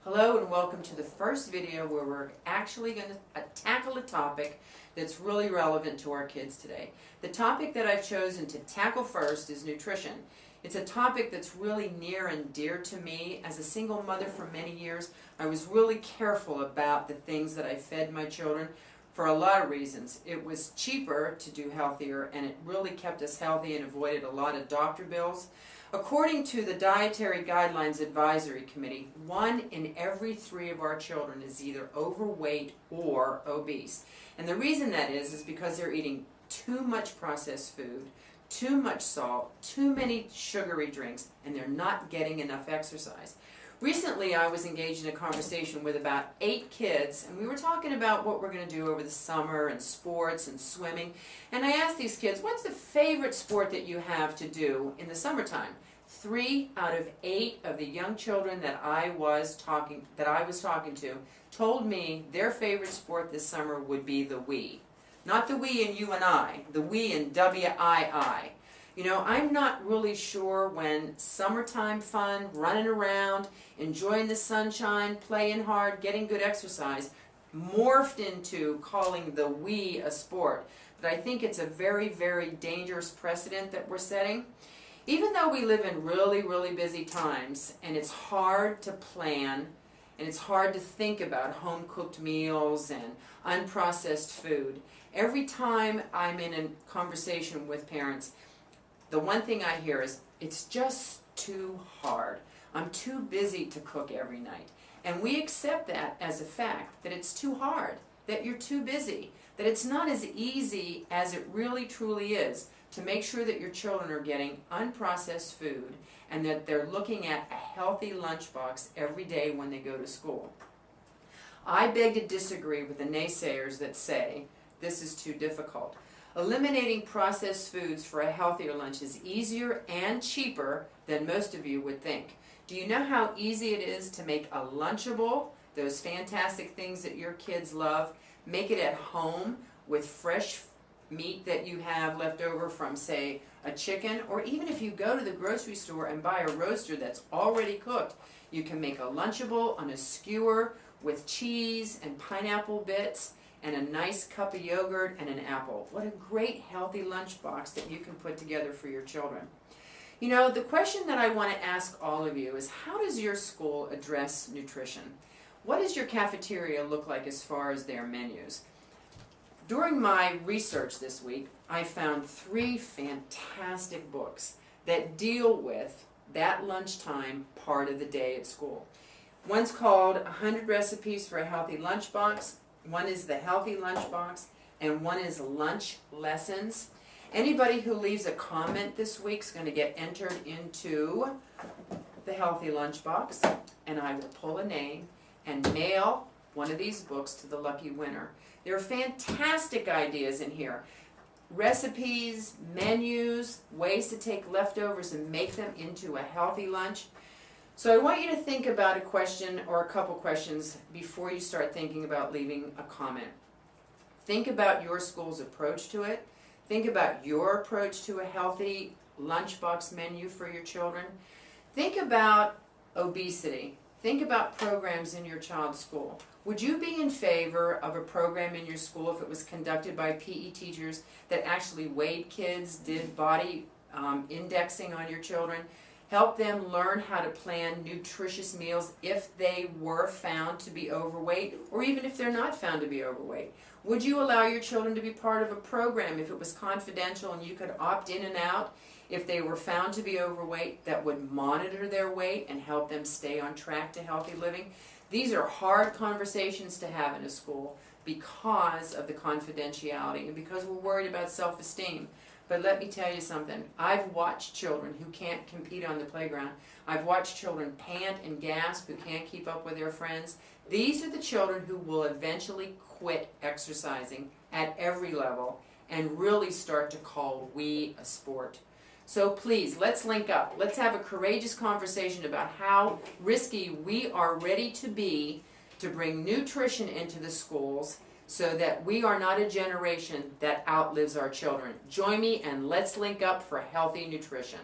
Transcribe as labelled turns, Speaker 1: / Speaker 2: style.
Speaker 1: Hello and welcome to the first video where we're actually going to tackle a topic that's really relevant to our kids today. The topic that I've chosen to tackle first is nutrition. It's a topic that's really near and dear to me. As a single mother for many years, I was really careful about the things that I fed my children for a lot of reasons. It was cheaper to do healthier, and it really kept us healthy and avoided a lot of doctor bills. According to the Dietary Guidelines Advisory Committee, 1 in every 3 of our children is either overweight or obese. And the reason that is because they're eating too much processed food, too much salt, too many sugary drinks, and they're not getting enough exercise. Recently, I was engaged in a conversation with about 8 kids, and we were talking about what we're going to do over the summer and sports and swimming. And I asked these kids, what's the favorite sport that you have to do in the summertime? 3 out of 8 of the young children that I was talking to told me their favorite sport this summer would be the we. Not the we in you and I, the we in W-I-I. You know, I'm not really sure when summertime fun, running around, enjoying the sunshine, playing hard, getting good exercise, morphed into calling the we a sport. But I think it's a very, very dangerous precedent that we're setting. Even though we live in really, really busy times, and it's hard to plan, and it's hard to think about home-cooked meals and unprocessed food, every time I'm in a conversation with parents, the one thing I hear is, it's just too hard. I'm too busy to cook every night. And we accept that as a fact, that it's too hard, that you're too busy, that it's not as easy as it really truly is to make sure that your children are getting unprocessed food and that they're looking at a healthy lunchbox every day when they go to school. I beg to disagree with the naysayers that say this is too difficult. Eliminating processed foods for a healthier lunch is easier and cheaper than most of you would think. Do you know how easy it is to make a Lunchable, those fantastic things that your kids love? Make it at home with fresh meat that you have left over from, say, a chicken, or even if you go to the grocery store and buy a roaster that's already cooked, you can make a Lunchable on a skewer with cheese and pineapple bits and a nice cup of yogurt and an apple. What a great healthy lunchbox that you can put together for your children. You know, the question that I want to ask all of you is, how does your school address nutrition? What does your cafeteria look like as far as their menus? During my research this week, I found 3 fantastic books that deal with that lunchtime part of the day at school. One's called 100 Recipes for a Healthy Lunchbox, one is The Healthy Lunchbox, and one is Lunch Lessons. Anybody who leaves a comment this week is going to get entered into the Healthy Lunchbox, and I will pull a name and mail one of these books to the lucky winner. There are fantastic ideas in here. Recipes, menus, ways to take leftovers and make them into a healthy lunch. So I want you to think about a question or a couple questions before you start thinking about leaving a comment. Think about your school's approach to it. Think about your approach to a healthy lunchbox menu for your children. Think about obesity. Think about programs in your child's school. Would you be in favor of a program in your school if it was conducted by PE teachers that actually weighed kids, did body indexing on your children, help them learn how to plan nutritious meals if they were found to be overweight, or even if they're not found to be overweight? Would you allow your children to be part of a program if it was confidential and you could opt in and out if they were found to be overweight, that would monitor their weight and help them stay on track to healthy living? These are hard conversations to have in a school because of the confidentiality and because we're worried about self-esteem. But let me tell you something. I've watched children who can't compete on the playground. I've watched children pant and gasp who can't keep up with their friends. These are the children who will eventually quit exercising at every level and really start to call we a sport. So please, let's link up. Let's have a courageous conversation about how risky we are ready to be to bring nutrition into the schools so that we are not a generation that outlives our children. Join me and let's link up for healthy nutrition.